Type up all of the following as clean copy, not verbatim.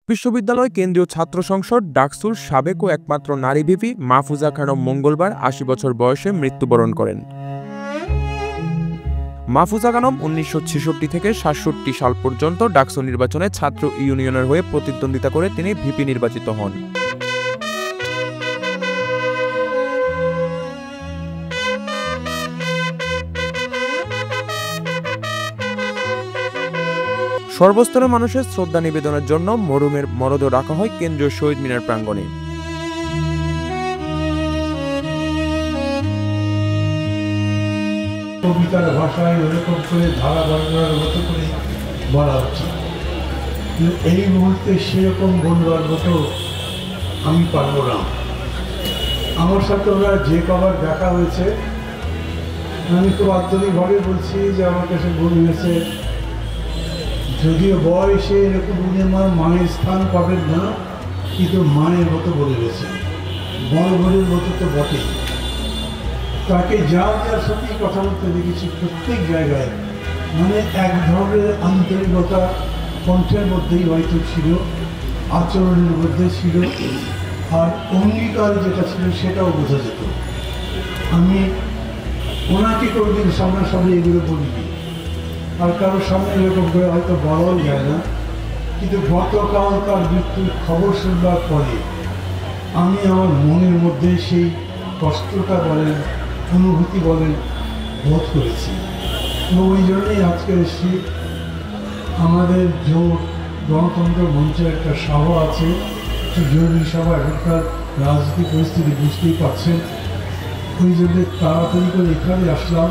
বিশ্ববিদ্যালয় কেন্দ্রীয় ছাত্র সংসদ ডাকসুর সাবেক ও একমাত্র নারী ভিপি মাহফুজা খানম মঙ্গলবার ৮০ বছর বয়সে মৃত্যুবরণ করেন। মাহফুজা খানম ১৯৬৬ থেকে ৬৭ সাল পর্যন্ত ডাকসু নির্বাচনে ছাত্র ইউনিয়নের হয়ে প্রতিদ্বন্দ্বিতা করে তিনি ভিপি নির্বাচিত হন। সর্বস্তরের মানুষের শ্রদ্ধা নিবেদনের জন্য মরহুমের মরদেহ রাখা হয় কেন্দ্রীয় শহীদ মিনার প্রাঙ্গণে। কবিতার ভাষায় ওরকম করে ধারা বর্ণনার মতো করে বলা হচ্ছে, এই মুহূর্তে সেরকম বলবার মতো আমি পারবো না। আমার সাথে ওরা যে কবার দেখা হয়েছে, আমি খুব আন্তরিকভাবে বলছি যে আমার কাছে মনে হয়েছে, যদিও বয়সে এরকম উনি আমার মায়ের স্থান পাবেন না, কিন্তু মায়ের মতো বলে গেছেন, বড় বোনের মতো তো বটেই। তাকে যার যার সাথে কথা বলতে দেখেছি প্রত্যেক জায়গায়, মানে এক ধরনের আন্তরিকতা কণ্ঠের মধ্যেই হয়তো ছিল, আচরণের মধ্যে ছিল, আর অঙ্গীকার যেটা ছিল সেটাও বোঝা যেত। আমি ওনাকে কোনোদিন সামনাসামনি এগুলো বলিনি, আর কারোর সামনে এরকম করে হয়তো বলাও যায় না, কিন্তু গতকাল তার মৃত্যুর খবর শুনবার পরে আমি আমার মনের মধ্যে সেই কষ্টটা বলেন, অনুভূতি বলেন, বোধ করেছি। এবং ওই জন্যই আজকে এসেছি। আমাদের জোট গণতন্ত্র মঞ্চের একটা সভা আছে, জরুরি সভা, এখনকার রাজনৈতিক পরিস্থিতি বুঝতেই পারছেন। ওই জন্য তাড়াতাড়ি করে এখানে আসলাম।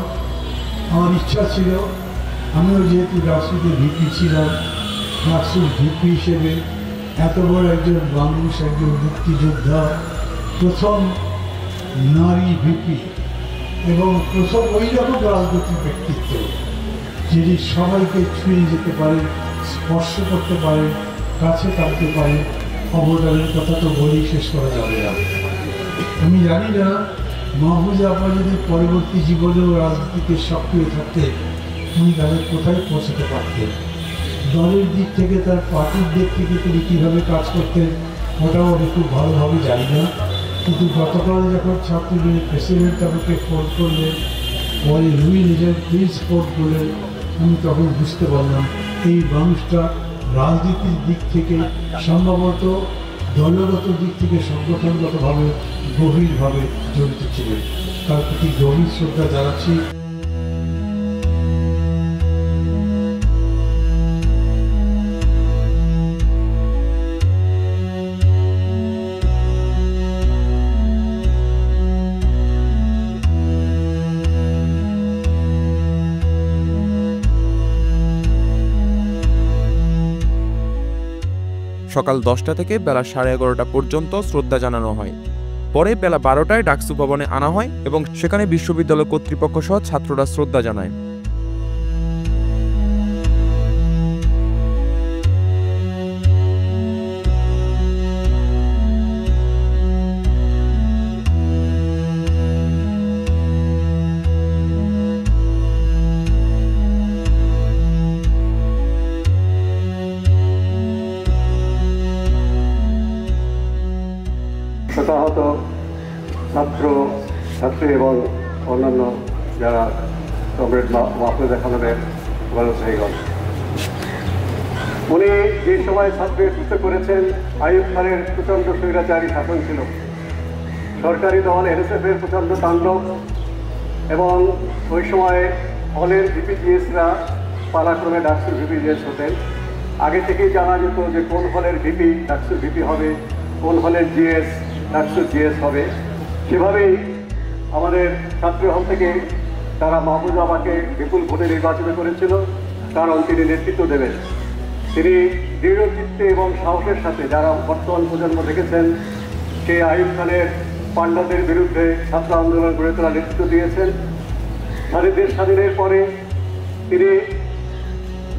আমার ইচ্ছা ছিল, আমিও যেহেতু ডাকসুতে ভিপি ছিলাম, ডাকসুর ভিপি হিসেবে এত বড় একজন মানুষ, একজন মুক্তিযোদ্ধা, প্রথম নারী ভিপি এবং প্রথম ওই রকম রাজনৈতিক ব্যক্তিত্ব যিনি সবাইকে ছুঁয়ে যেতে পারেন, স্পর্শ করতে পারেন, কাছে টানতে পারেন, অবদানের কথা তো বলেই শেষ করা যাবে না। আমি জানি না মাহফুজা আপা যদি পরবর্তী জীবনেও রাজনীতিতে সক্রিয় থাকতেন, উনি তাদের কোথায় পৌঁছাতে পারতেন। দলের দিক থেকে, তার পার্টির দিক থেকে তিনি কীভাবে কাজ করতেন ওটাও আমি খুব ভালোভাবে জানি না। কিন্তু গতকাল যখন ছাত্রলীগের প্রেসিডেন্ট আমাকে ফোন করলেন, পরে রুই নিজের প্লিজ ফোন করলেন, আমি তখন বুঝতে পারলাম এই মানুষটা রাজনীতির দিক থেকে সম্ভবত দলগত দিক থেকে সংগঠনগতভাবে গভীরভাবে জড়িত ছিলেন। তার প্রতি গভীর শ্রদ্ধা জানাচ্ছি। সকাল ১০টা থেকে বেলা 11:30 পর্যন্ত শ্রদ্ধা জানানো হয়। পরে বেলা 12টায় ডাকসু ভবনে আনা হয় এবং সেখানে বিশ্ববিদ্যালয় কর্তৃপক্ষ সহ ছাত্ররা শ্রদ্ধা জানায়। শতাহত ছাত্রী এবং অন্যান্য যারা কমরেড মাহফুজা খানমের বলসাইগণ, উনি যে সময় ছাত্রের সুস্থ করেছেন, আইয়ুব খানের প্রচণ্ড স্বৈরাচারী শাসন ছিল, সরকারি দল এনএসএফের প্রচণ্ড তাণ্ডব, এবং ওই সময় হলের ভিপিজিএসরা পালাক্রমে ডাকসুর ভিপিজিএস হতেন। আগে থেকেই জানা যেত যে কোন হলের ভিপি ডাকসুর ভিপি হবে, কোন হলের জিএস ডাকসুর জিএস হবে। সেভাবেই আমাদের ছাত্র হল থেকে তারা মাহফুজা আপাকে বিপুল ভোটে নির্বাচিত করেছিল, কারণ তিনি নেতৃত্ব দেবেন। তিনি দৃঢ়চিত্তে এবং সাহসের সাথে, যারা বর্তমান প্রজন্ম দেখেছেন, সেই আইয়ুব খানের পাণ্ডাদের বিরুদ্ধে ছাত্র আন্দোলন গড়ে তোলার নেতৃত্ব দিয়েছেন। দেশ স্বাধীনের পরে তিনি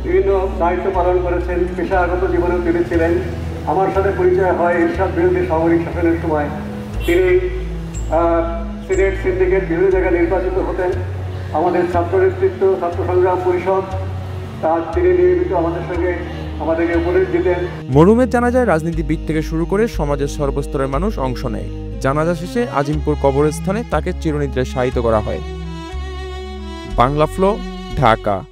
বিভিন্ন দায়িত্ব পালন করেছেন, পেশাগত জীবনেও তিনি ছিলেন। আমার সাথে পরিচয় হয় এরশাদ বিরোধী সামরিক শাসনের সময়। তিনি সিনেট, সিন্ডিকেট বিভিন্ন জায়গায় নির্বাচিত হতেন। আমাদের ছাত্র নেতৃত্ব, ছাত্র সংগ্রাম পরিষদ, তিনি নিয়মিত আমাদের সঙ্গে আমাদেরকে উপদেশ দিতেন। মরহুমের জানাজায় রাজনীতিবিদ থেকে শুরু করে সমাজের সর্বস্তরের মানুষ অংশ নেয়। জানাজা শেষে আজিমপুর কবরস্থানে তাকে চিরনিদ্রায় শায়িত করা হয়। বাংলা ফ্লো, ঢাকা।